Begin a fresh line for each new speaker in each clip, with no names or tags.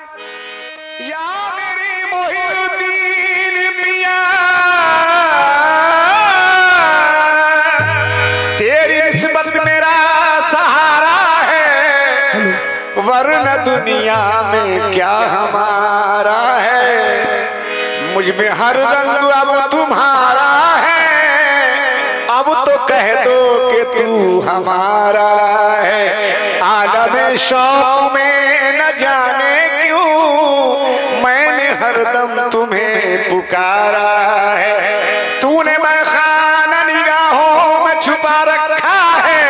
या मेरी मोहिउद्दीन पिया, तेरी निस्बत मेरा सहारा है, वरना दुनिया में क्या हमारा है। मुझ में हर रंग अब तुम्हारा है, अब तो कह दो कि तू हमारा है। आलम शौक में न जाने क्यों मैंने हरदम तुम्हें पुकारा है। तूने मैखाना निगाहों में छुपा रखा है,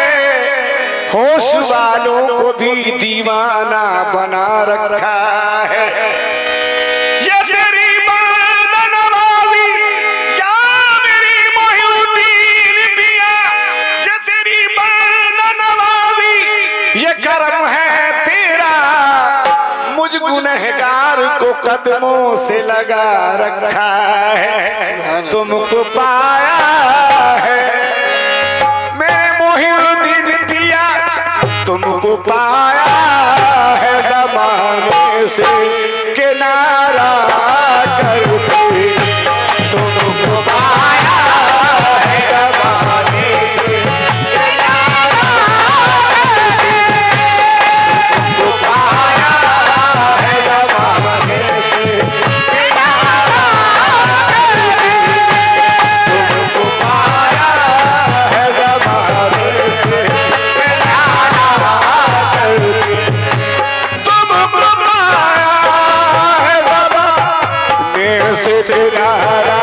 होश वालों को भी दीवाना बना रखा है। ये तेरी बंदनवाज़ी या मेरी मोहिउद्दीन पिया, ये तेरी बंदनवाज़ी, ये करम है तेरा, मुझ गुनहगार को कदमों से लगा रखा है। तुमको पाया है मेरे मोहिउद्दीन पिया, तुमको पाया है ज़माने से किनारा करके, तुमको पाया है ज़माने से किनारा करके, तुमको पाया है ज़माने से किनारा करके, तुमको पाया है ज़माने से किनारा करके, तुमको पाया है ज़माने से किनारा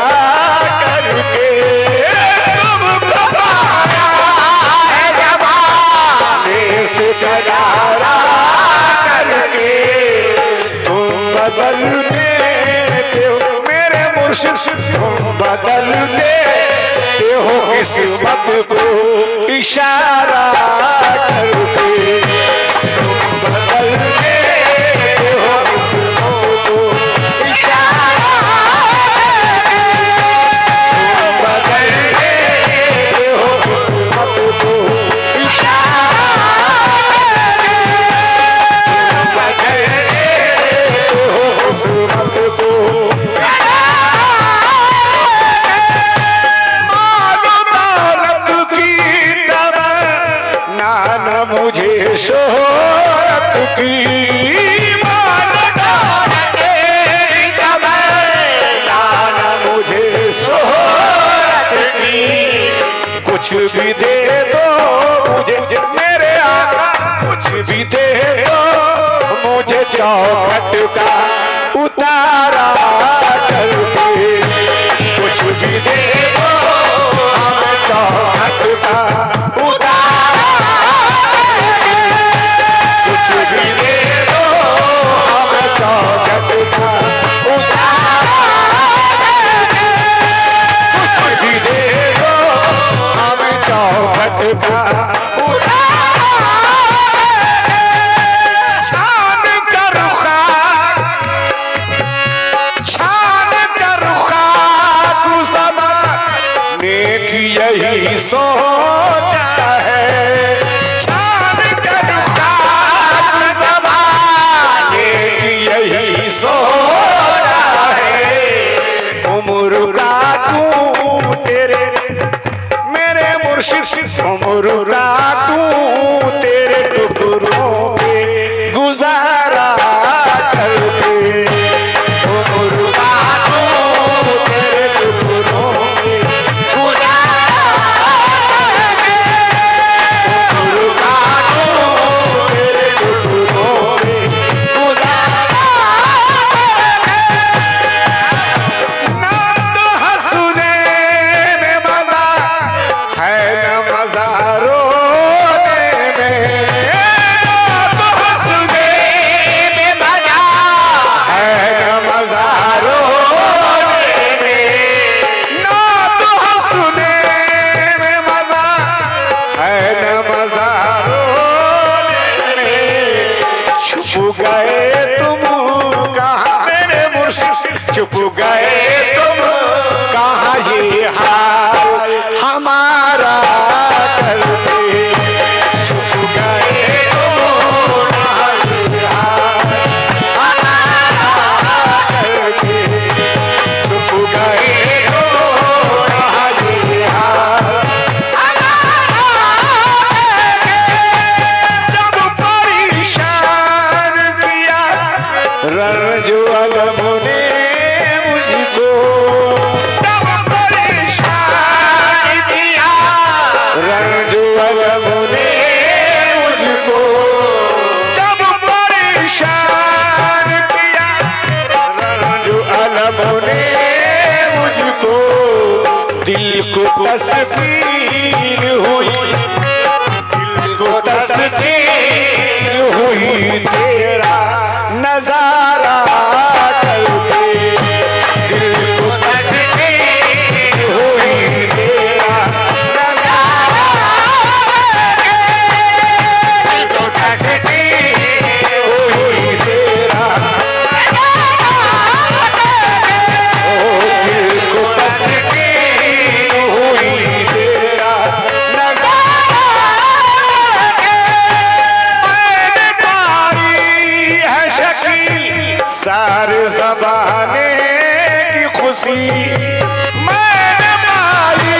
करके, तुमको पाया है ज़माने से किनारा करके। तुम बदल देते हो मेरे मुर्शिद, तुम बदल देते हो किस्मत को इशारा करके, तुम बदल देते हो किस्मत को इशारा करके, तुम बदल देते हो किस्मत को इशारा करके, तुम बदल देते हो किस्मत को मुझे शोहरत की, मुझे शोहरत की, कुछ भी दे दो मुझे मेरे आका, कुछ भी दे दो मुझे चौखट का उतारा करके, कुछ भी दे दो हमें चौखट का उतारा, कुछ भी दे दो हमें चौखट का उतारा करके, कुछ भी दे दो हमें चौखट का उतारा करके। छान कर खाक, छान कर खाक ज़माने की यही सोचा है, छान कर खाक ज़माने की यही सोचा है। उम्र काटूं तेरे मेरे मुर्शिद, उम्र काटूं तेरे टुकड़ों पे गुजारा करके, उम्र काटूं तेरे टुकड़ों पे गुजारा करके, उम्र काटूं तेरे टुकड़ों पे गुजारा करके। ना तो हंसने में मजा है, न मजा रोने में, ना तो हंसने में मजा है, न मजा रोने में, ना तो हंसने में मजा है, न मजा रोने में। छुप गए तुम कहाँ मेरे मुर्शिद, छुप गए तुम कहाँ ये हाल हमारा करके, छुप गए तुम कहाँ ये हाल हमारा रंजो अलम ने मुझको तब परेशान किया, रंजो अलम ने मुझको तब परेशान किया, रंजो अलम ने मुझको दिल को तस्कीन हुई, दिल को तस्कीन हुई तेरा नजारा करके, दिल को तस्कीन हुई तेरा नजारा करके, दिल को तस्कीन हुई तेरा नजारा करके, ओ दिल को तस्कीन हुई तेरा नजारा करके। मैंने पाई है शकील सारे ज़माने की खुशी, मैंने पाई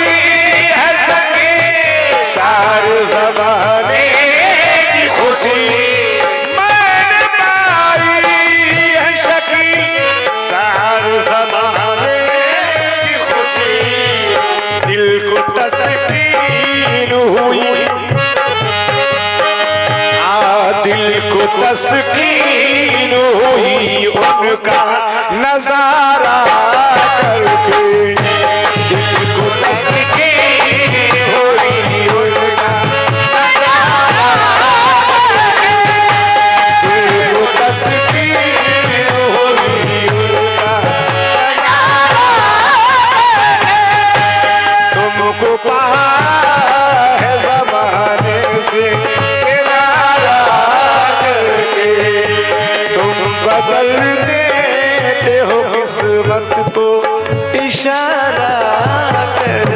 है शकील सारे ज़माने की खुशी, मैंने पाई है शकील सारे ज़माने की खुशी, दिल को तस्कीन हुई, दिल को तस्कीन हुई उनका नजारा करके, दिल को तस्कीन हुई उनका नजारा करके, दिल को तस्कीन हुई उनका नजारा करके। तुमको पाया है ज़माने से बदल देते हो किस्मत को इशारा कर